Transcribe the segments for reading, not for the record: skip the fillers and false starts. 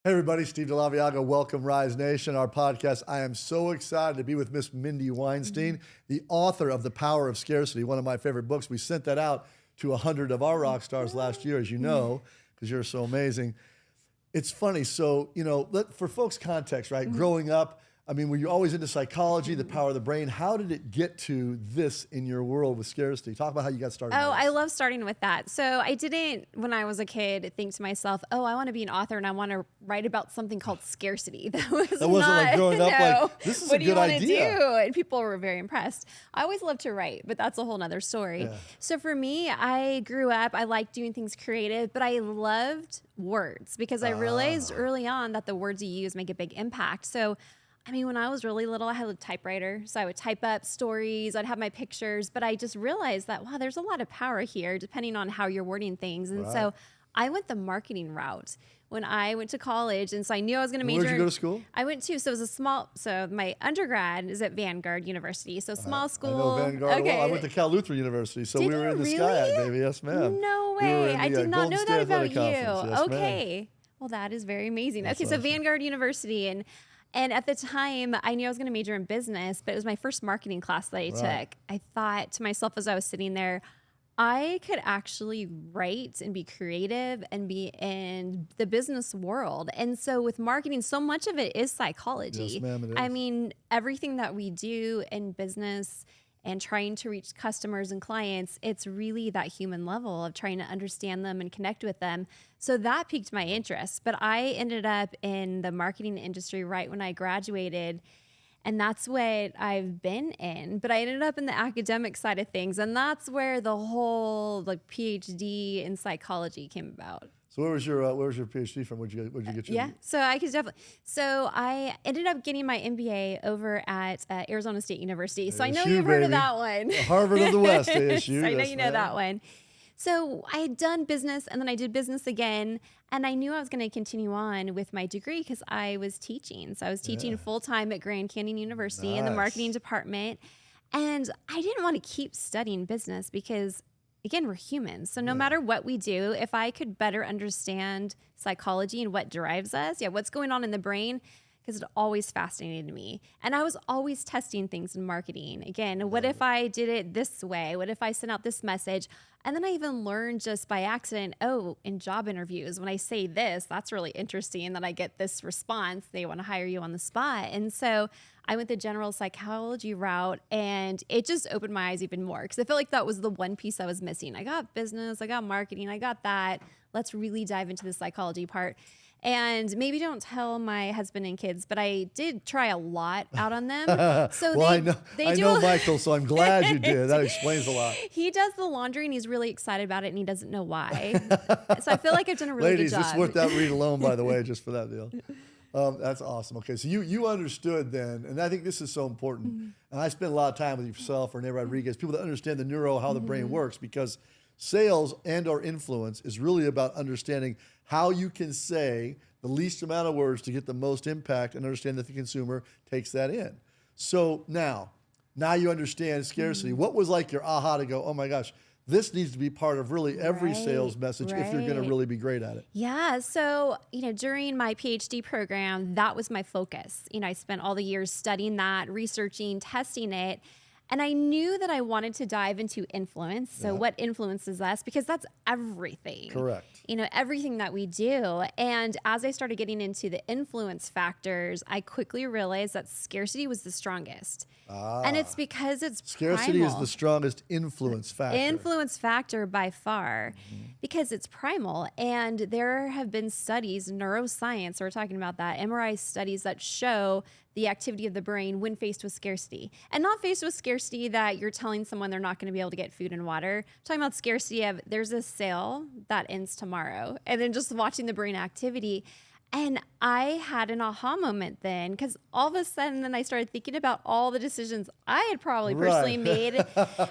Hey everybody, Steve DeLaviaga. Welcome, Rise Nation, our podcast. I am so excited to be with Miss Mindy Weinstein, the author of The Power of Scarcity, one of my favorite books. We sent that out to 100 of our rock stars last year, as you know, because you're so amazing. It's funny. So, for folks' context, right? Growing up, were you always into psychology, the power of the brain? How did it get to this in your world with scarcity? Talk about how you got started. Oh, I love starting with that. So I didn't, when I was a kid, think to myself, oh, I want to be an author and I want to write about something called scarcity. That wasn't like growing up, like, this is a good idea. What do you want to do? And people were very impressed. I always loved to write, but that's a whole nother story. Yeah. So for me, I grew up, I liked doing things creative, but I loved words because I realized early on that the words you use make a big impact. So when I was really little, I had a typewriter, so I would type up stories, I'd have my pictures, but I just realized that, wow, there's a lot of power here depending on how you're wording things. And so I went the marketing route when I went to college, and so I knew I was going to major. Where'd you go to school? I went to, so my undergrad is at Vanguard University, so small school. I know Vanguard. Okay. Well, I went to Cal Lutheran University, so Did we were you in the really? SCIAC, baby. Yes, ma'am. No way. I did not know that about you. Yes, Okay. Ma'am. Well, that is very amazing. That's okay, so awesome. Vanguard University, and at the time, I knew I was going to major in business, but it was my first marketing class that I took. I thought to myself as I was sitting there, I could actually write and be creative and be in the business world. And so with marketing, so much of it is psychology. Yes, ma'am, it is. Everything that we do in business and trying to reach customers and clients, it's really that human level of trying to understand them and connect with them. So that piqued my interest. But I ended up in the marketing industry right when I graduated, and that's what I've been in. But I ended up in the academic side of things, and that's where the whole PhD in psychology came about. So where was your PhD from? Where'd you get your? Yeah, so I could definitely. So I ended up getting my MBA over at Arizona State University. So I know you've heard of that one. Harvard of the West, ASU. So I know you know that one. So I had done business, and then I did business again, and I knew I was going to continue on with my degree because I was teaching. So I was teaching full time at Grand Canyon University in the marketing department, and I didn't want to keep studying business because, again, we're humans. So no matter what we do, if I could better understand psychology and what drives us, what's going on in the brain, because it always fascinated me. And I was always testing things in marketing. Again, what if I did it this way? What if I sent out this message? And then I even learned just by accident, in job interviews, when I say this, that's really interesting that I get this response. They want to hire you on the spot. And so I went the general psychology route, and it just opened my eyes even more because I felt like that was the one piece I was missing. I got business, I got marketing, I got that. Let's really dive into the psychology part. And maybe don't tell my husband and kids, but I did try a lot out on them. So well, I know Michael, so I'm glad you did. That explains a lot. He does the laundry, and he's really excited about it, and he doesn't know why. So I feel like I've done a really Ladies, good job. it's worth that read alone, by the way, just for that deal. That's awesome. Okay, so you understood then, and I think this is so important. And I spent a lot of time with yourself or Nate Rodriguez, people that understand the how the brain works, because sales and or influence is really about understanding how you can say the least amount of words to get the most impact and understand that the consumer takes that in. So now you understand scarcity. What was like your aha to go, oh my gosh, this needs to be part of really every sales message if you're going to really be great at it? Yeah. So, during my PhD program, that was my focus. I spent all the years studying that, researching, testing it. And I knew that I wanted to dive into influence. So what influences us? Because that's everything. Correct. Everything that we do. And as I started getting into the influence factors, I quickly realized that scarcity was the strongest. And it's because it's Scarcity primal. is the strongest influence factor. Influence factor by far, because it's primal. And there have been studies, neuroscience, so we're talking about that, MRI studies that show the activity of the brain when faced with scarcity. And not faced with scarcity that you're telling someone they're not going to be able to get food and water. I'm talking about scarcity of there's a sale that ends tomorrow. And then just watching the brain activity. And I had an aha moment then, because all of a sudden then I started thinking about all the decisions I had probably personally made,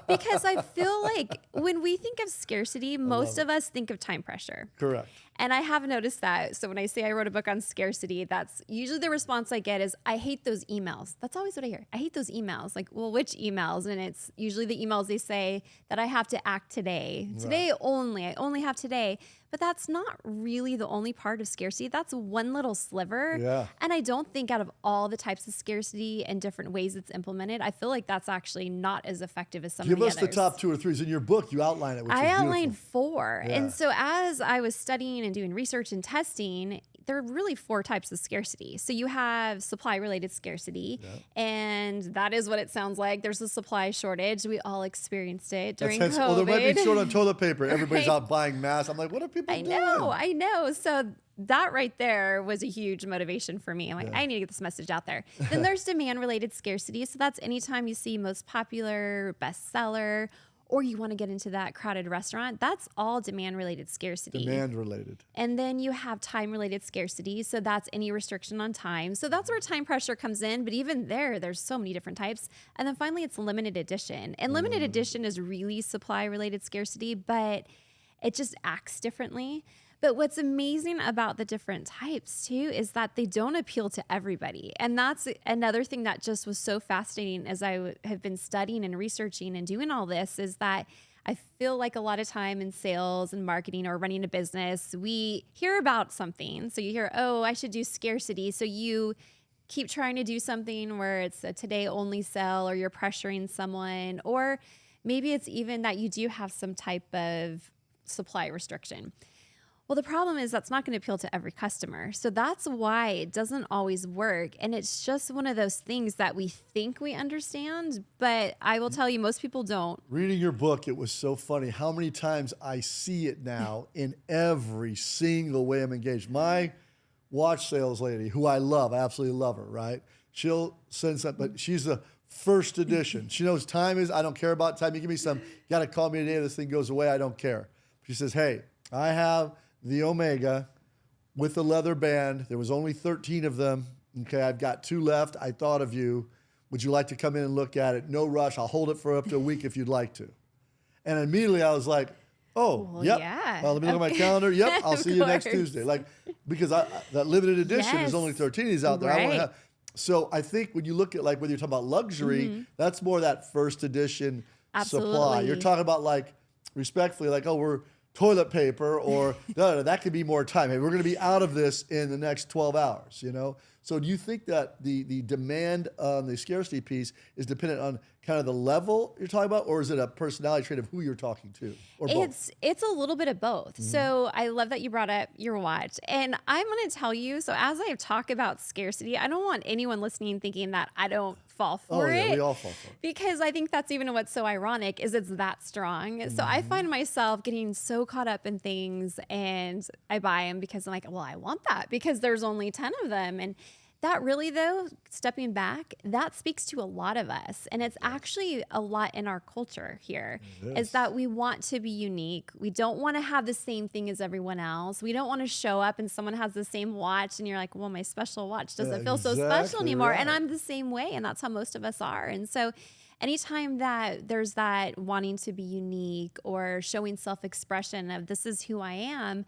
because I feel like when we think of scarcity, most of us think of time pressure. Correct. And I have noticed that. So when I say I wrote a book on scarcity, that's usually the response I get is, I hate those emails. That's always what I hear. I hate those emails. Like, well, which emails? And it's usually the emails they say that I have to act today. Today only. I only have today. But that's not really the only part of scarcity. That's one little sliver. Yeah. And I don't think out of all the types of scarcity and different ways it's implemented, I feel like that's actually not as effective as some of the others. Give us the top 2 or 3s. In your book, you outline it, which is I beautiful. outlined 4. Yeah. And so as I was studying and doing research and testing, there are really 4 types of scarcity. So you have supply-related scarcity, and that is what it sounds like. There's a supply shortage. We all experienced it during COVID. Well, there might be short on toilet paper. Everybody's out buying masks. I'm like, what are people doing? I know. So that right there was a huge motivation for me. I'm like, I need to get this message out there. Then there's demand-related scarcity. So that's anytime you see most popular, bestseller, or you want to get into that crowded restaurant, that's all demand-related scarcity. Demand-related. And then you have time-related scarcity. So that's any restriction on time. So that's where time pressure comes in. But even there's so many different types. And then finally, it's limited edition. And limited edition is really supply-related scarcity, but it just acts differently. But what's amazing about the different types too is that they don't appeal to everybody. And that's another thing that just was so fascinating as I have been studying and researching and doing all this, is that I feel like a lot of time in sales and marketing or running a business, we hear about something. So you hear, oh, I should do scarcity. So you keep trying to do something where it's a today only sell, or you're pressuring someone, or maybe it's even that you do have some type of supply restriction. Well, the problem is that's not going to appeal to every customer. So that's why it doesn't always work. And it's just one of those things that we think we understand, but I will tell you, most people don't. Reading your book, it was so funny how many times I see it now in every single way I'm engaged. My watch sales lady, who I love, I absolutely love her, right? She'll send something, but she's a first edition. She knows time is, I don't care about time. You give me some, you got to call me today, this thing goes away, I don't care. She says, hey, I have the Omega with the leather band. There was only 13 of them. Okay, I've got 2 left. I thought of you. Would you like to come in and look at it? No rush. I'll hold it for up to a week if you'd like to. And immediately I was like, oh, Well, yep. yeah. Well, let me look at my calendar. Yep, I'll see you next course. Tuesday. Like, because that limited edition is only 13 is out there. I want to have. So I think when you look at, like, whether you're talking about luxury, that's more that first edition supply. You're talking about, like, respectfully, like, oh, we're toilet paper, or no, that could be more time. Hey, we're going to be out of this in the next 12 hours, you know? So do you think that the demand on the scarcity piece is dependent on kind of the level you're talking about, or is it a personality trait of who you're talking to, or both? It's a little bit of both. So I love that you brought up your watch. And I'm going to tell you, so as I talk about scarcity, I don't want anyone listening thinking that I don't fall for it. We all fall for it. Because I think that's even what's so ironic, is it's that strong. So I find myself getting so caught up in things, and I buy them because I'm like, well, I want that because there's only 10 of them. And that really, though, stepping back, that speaks to a lot of us. And it's actually a lot in our culture here, is that we want to be unique. We don't want to have the same thing as everyone else. We don't want to show up and someone has the same watch and you're like, well, my special watch doesn't feel so special anymore. Right. And I'm the same way. And that's how most of us are. And so anytime that there's that wanting to be unique or showing self-expression of this is who I am,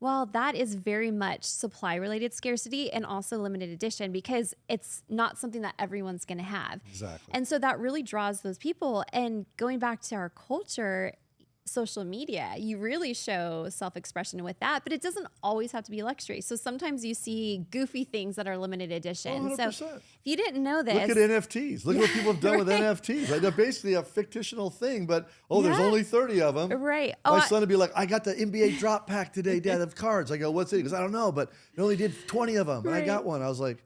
well, that is very much supply-related scarcity and also limited edition, because it's not something that everyone's going to have. Exactly. And so that really draws those people. And going back to our culture, social media, you really show self-expression with that, but it doesn't always have to be luxury. So sometimes you see goofy things that are limited edition. 100%. So if you didn't know this, look at NFTs. Look at what people have done with NFTs. Like, they're basically a fictional thing, but there's only 30 of them. Right. My son would be like, I got the NBA drop pack today, Dad, of cards. I go, what's it? He goes, I don't know, but they only did 20 of them. And I got one. I was like,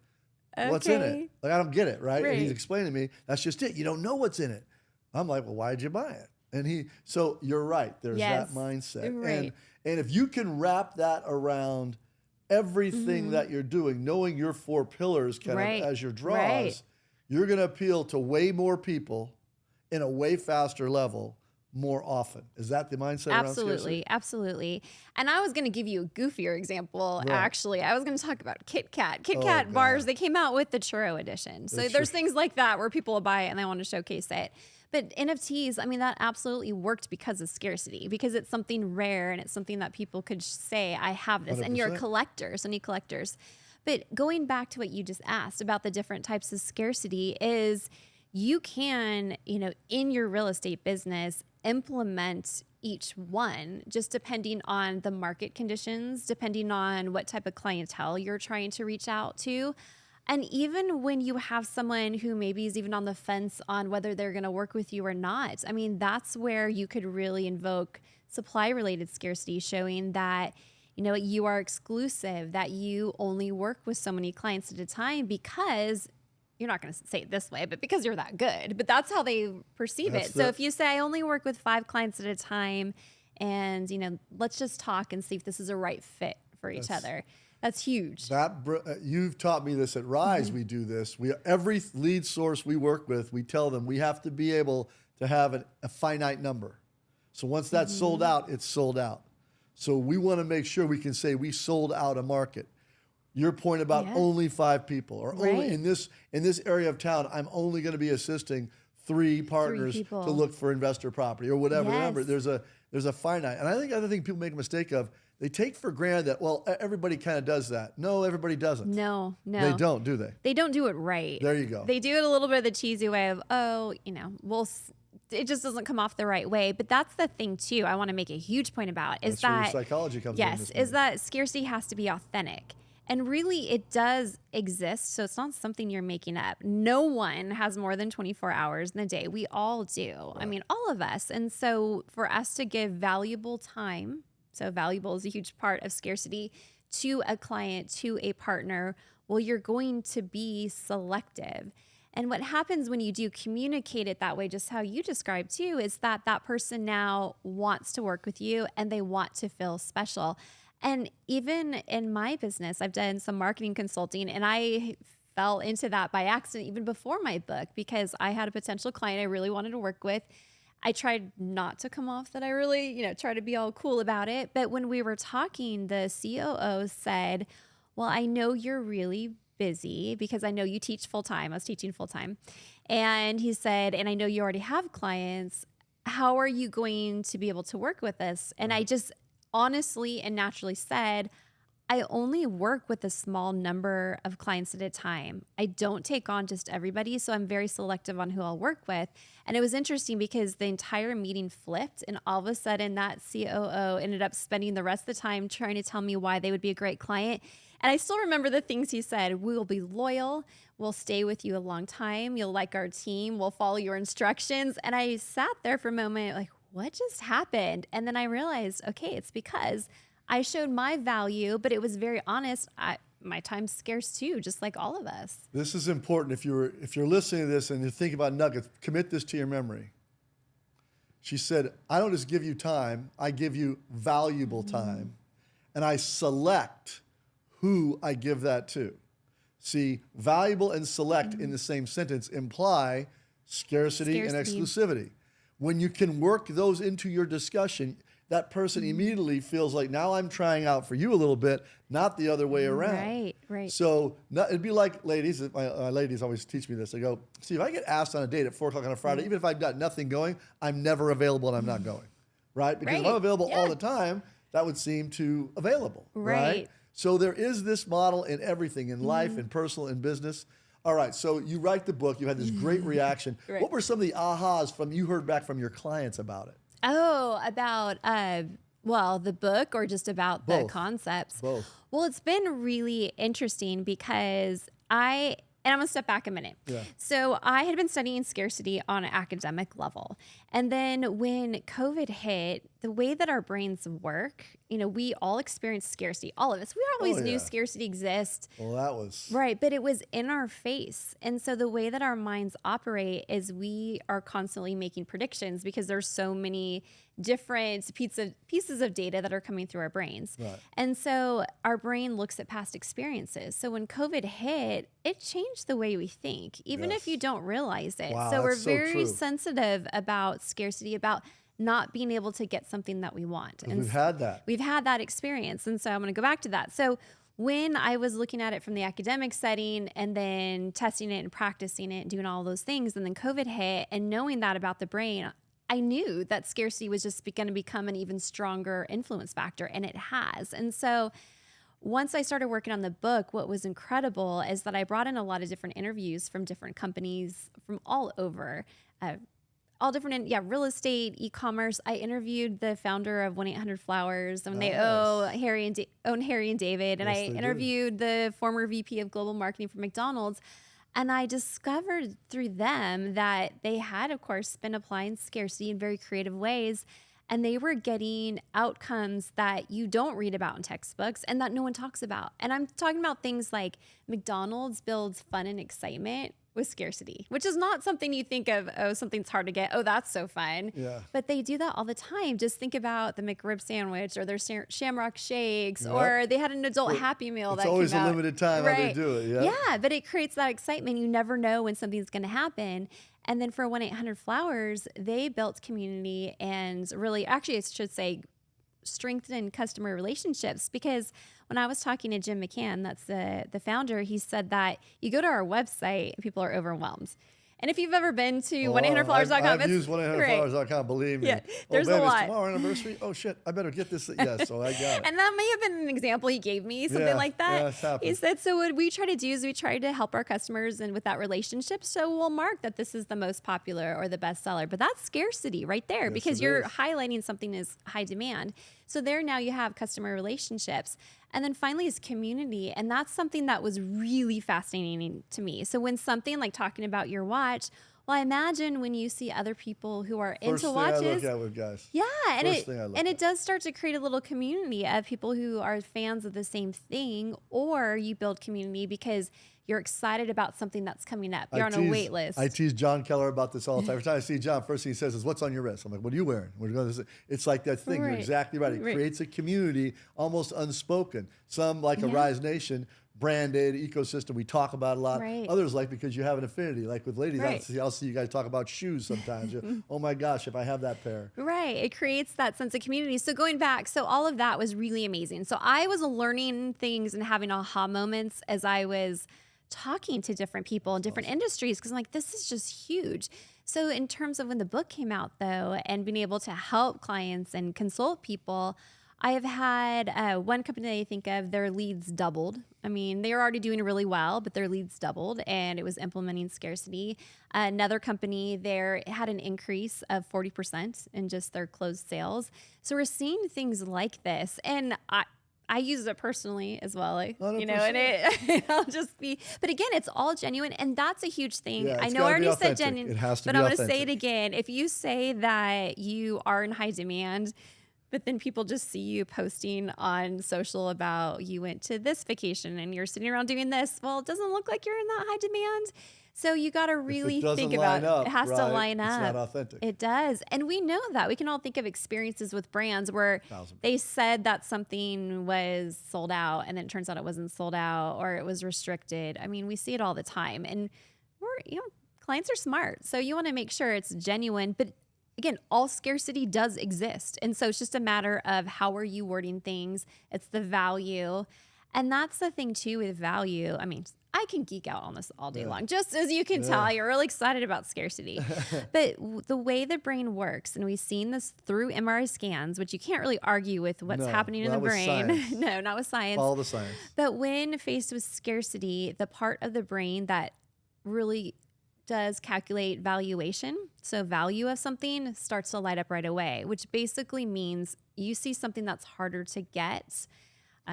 what's in it? Like, I don't get it, right? And he's explaining to me, that's just it. You don't know what's in it. I'm like, well, why'd you buy it? And so you're right. There's that mindset. Right. And if you can wrap that around everything that you're doing, knowing your 4 pillars kind of as your draws, you're going to appeal to way more people in a way faster level more often. Is that the mindset around scarcity? Absolutely, absolutely. And I was going to give you a goofier example, Right. actually. I was going to talk about Kit Kat. Kit Oh, Kat God. bars, they came out with the churro edition. So there's things like that where people will buy it and they want to showcase it. But NFTs, I mean, that absolutely worked because of scarcity, because it's something rare and it's something that people could say, I have this. And you're a 100%. collector, so many collectors. But going back to what you just asked about the different types of scarcity is you can, in your real estate business, implement each one just depending on the market conditions, depending on what type of clientele you're trying to reach out to. And even when you have someone who maybe is even on the fence on whether they're going to work with you or not, I mean, that's where you could really invoke supply related scarcity, showing that you are exclusive, that you only work with so many clients at a time because you're not going to say it this way, but because you're that good. But that's how they perceive it. So if you say, I only work with 5 clients at a time and, let's just talk and see if this is a right fit for each other. That's huge. You've taught me this at Rise. We do this. Every lead source we work with, we tell them we have to be able to have a finite number. So once that's sold out, it's sold out. So we want to make sure we can say we sold out a market. Your point about only 5 people, or only in this area of town, I'm only going to be assisting 3 partners to look for investor property or whatever. Remember, there's a finite. And I think other thing people make a mistake of, they take for granted that, well, everybody kind of does that. No, everybody doesn't. No. They don't, do they? They don't do it right. There you go. They do it a little bit of the cheesy way of, it just doesn't come off the right way. But that's the thing too, I want to make a huge point about is That's where that your psychology comes in. Yes, is that scarcity has to be authentic. And really it does exist. So it's not something you're making up. No one has more than 24 hours in a day. We all do. Right. I mean, all of us. And so for us to give valuable time, so valuable is a huge part of scarcity, to a client, to a partner, well, you're going to be selective. And what happens when you do communicate it that way, just how you described too, is that that person now wants to work with you and they want to feel special. And even in my business, I've done some marketing consulting and I fell into that by accident even before my book because I had a potential client I really wanted to work with. I tried not to come off that I really, try to be all cool about it. But when we were talking, the COO said, well, I know you're really busy because I know you teach full time. I was teaching full time. And he said, and I know you already have clients. How are you going to be able to work with us? And I just honestly and naturally said, I only work with a small number of clients at a time. I don't take on just everybody, so I'm very selective on who I'll work with. And it was interesting because the entire meeting flipped, and all of a sudden that COO ended up spending the rest of the time trying to tell me why they would be a great client. And I still remember the things he said. We will be loyal. We'll stay with you a long time. You'll like our team. We'll follow your instructions. And I sat there for a moment like, what just happened? And then I realized, okay, it's because I showed my value, but it was very honest. My time's scarce too, just like all of us. This is important. If you're listening to this and you're thinking about nuggets, commit this to your memory. She said, I don't just give you time, I give you valuable time. And I select who I give that to. See, valuable and select in the same sentence imply scarcity and exclusivity. When you can work those into your discussion, that person immediately feels like, now I'm trying out for you a little bit, not the other way around. Right. So it'd be like ladies, my ladies always teach me this. They go, see, if I get asked on a date at 4 o'clock on a Friday, even if I've got nothing going, I'm never available and I'm not going, right? Because if I'm available all the time, that would seem too available, right? So there is this model in everything, in life, in personal, in business. All right, so you write the book, you had this great reaction. What were some of the ahas you heard back from your clients about it? Oh, about, the book or just about the concepts? Both. Well, it's been really interesting because and I'm going to step back a minute. Yeah. So I had been studying scarcity on an academic level. And then when COVID hit, the way that our brains work, we all experience scarcity, all of us. We always knew scarcity exists. Well, that was... Right, but it was in our face. And so the way that our minds operate is we are constantly making predictions because there's so many different pieces of data that are coming through our brains. Right. And so our brain looks at past experiences. So when COVID hit, it changed the way we think, even if you don't realize it. Wow, so we're so very true. sensitive about scarcity, about not being able to get something that we want. And we've had that. We've had that experience. And so I'm going to go back to that. So when I was looking at it from the academic setting and then testing it and practicing it and doing all those things, and then COVID hit, and knowing that about the brain, I knew that scarcity was just going to become an even stronger influence factor, and it has. And so once I started working on the book, what was incredible is that I brought in a lot of different interviews from different companies from all over, all different, real estate, e-commerce. I interviewed the founder of 1-800-Flowers, and they own Harry and David. And I interviewed the former VP of global marketing for McDonald's. And I discovered through them that they had, of course, been applying scarcity in very creative ways. And they were getting outcomes that you don't read about in textbooks and that no one talks about. And I'm talking about things like McDonald's builds fun and excitement with scarcity, which is not something you think of, oh, something's hard to get. Oh, that's so fun. Yeah. But they do that all the time. Just think about the McRib sandwich or their Shamrock Shakes, or they had an adult Happy Meal that came out. It's always a limited time how they do it. Yeah, but it creates that excitement. You never know when something's going to happen. And then for 1-800-Flowers, they built community and really, actually, I should say, strengthened customer relationships. Because when I was talking to Jim McCann, that's the founder, he said that you go to our website, people are overwhelmed. And if you've ever been to 1-800-Flowers.com, I've used 1-800-Flowers.com, believe me. Yeah, there's a lot. It's tomorrow anniversary. Oh, shit, I better get this. Yes, so I got it. And that may have been an example he gave me, something like that. Yeah, he said, so what we try to do is we try to help our customers and with that relationship. So we'll mark that this is the most popular or the best seller. But that's scarcity right there, because you're highlighting something as high demand. So there now you have customer relationships. And then finally is community. And that's something that was really fascinating to me. So when something like talking about your watch, well, I imagine when you see other people who are into watches. First thing I look at with guys. Yeah, and it does start to create a little community of people who are fans of the same thing, or you build community because you're excited about something that's coming up. You're on a wait list. I tease John Keller about this all the time. Every time I see John, first thing he says is, "What's on your wrist?" I'm like, "What are you wearing?" It's like that thing. You're exactly right. It creates a community, almost unspoken. Some like a Rise Nation branded ecosystem we talk about a lot. Others like because you have an affinity. Like with ladies, I'll see you guys talk about shoes sometimes. Oh my gosh, if I have that pair. Right. It creates that sense of community. So going back, so all of that was really amazing. So I was learning things and having aha moments as I was talking to different people in different industries, because I'm like, this is just huge. So in terms of when the book came out, though, and being able to help clients and consult people, I have had one company that I think of, their leads doubled. I mean, they were already doing really well, but their leads doubled, and it was implementing scarcity. Another company there had an increase of 40% in just their closed sales. So we're seeing things like this. And I use it personally as well, and I'll just be, but again, it's all genuine. And that's a huge thing. Yeah, I know I already said genuine, it has to but be I'm going authentic. to say it again. If you say that you are in high demand, but then people just see you posting on social about you went to this vacation and you're sitting around doing this, well, it doesn't look like you're in that high demand. So you got to really think about it. It has to line up. It's not authentic. It does. And we know that. We can all think of experiences with brands where they said that something was sold out and then it turns out it wasn't sold out, or it was restricted. I mean, we see it all the time. And clients are smart. So you want to make sure it's genuine. But again, all scarcity does exist. And so it's just a matter of how are you wording things. It's the value. And that's the thing too with value. I mean, I can geek out on this all day long. Just as you can tell, you're really excited about scarcity. But the way the brain works, and we've seen this through MRI scans, which you can't really argue with what's happening in the brain. No, not with science. Follow the science. But when faced with scarcity, the part of the brain that really does calculate valuation, so value of something, starts to light up right away, which basically means you see something that's harder to get.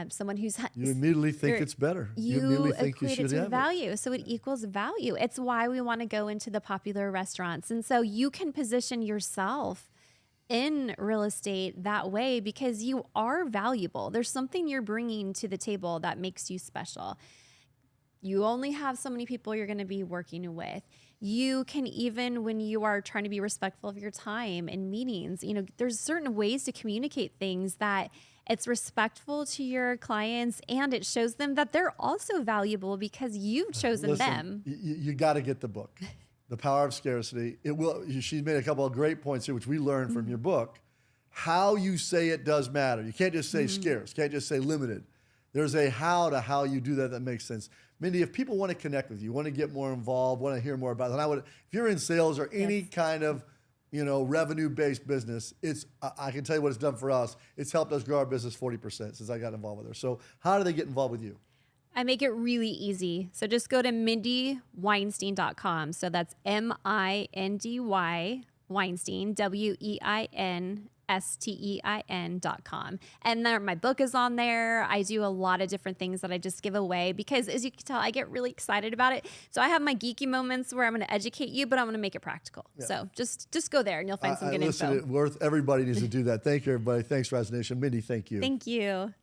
Someone who's you immediately think it's better. You immediately think you should have value. So it equals value. It's why we want to go into the popular restaurants. And so you can position yourself in real estate that way because you are valuable. There's something you're bringing to the table that makes you special. You only have so many people you're going to be working with. You can, even when you are trying to be respectful of your time in meetings, there's certain ways to communicate things that it's respectful to your clients, and it shows them that they're also valuable because you've chosen them. You got to get the book. The Power of Scarcity. It will. She's made a couple of great points here, which we learned from your book. How you say it does matter. You can't just say scarce. Can't just say limited. There's a how to how you do that makes sense. Mindy, if people want to connect with you, want to get more involved, want to hear more about it, if you're in sales or any kind of revenue-based business, I can tell you what it's done for us. It's helped us grow our business 40% since I got involved with her. So how do they get involved with you? I make it really easy. So just go to mindyweinstein.com. So that's MINDY Weinstein, WEINSTEIN.com. And there, my book is on there. I do a lot of different things that I just give away because, as you can tell, I get really excited about it. So I have my geeky moments where I'm going to educate you, but I'm going to make it practical. Yeah. So just go there and you'll find some good info. Everybody needs to do that. Thank you, everybody. Thanks, Rise Nation. Mindy, thank you. Thank you.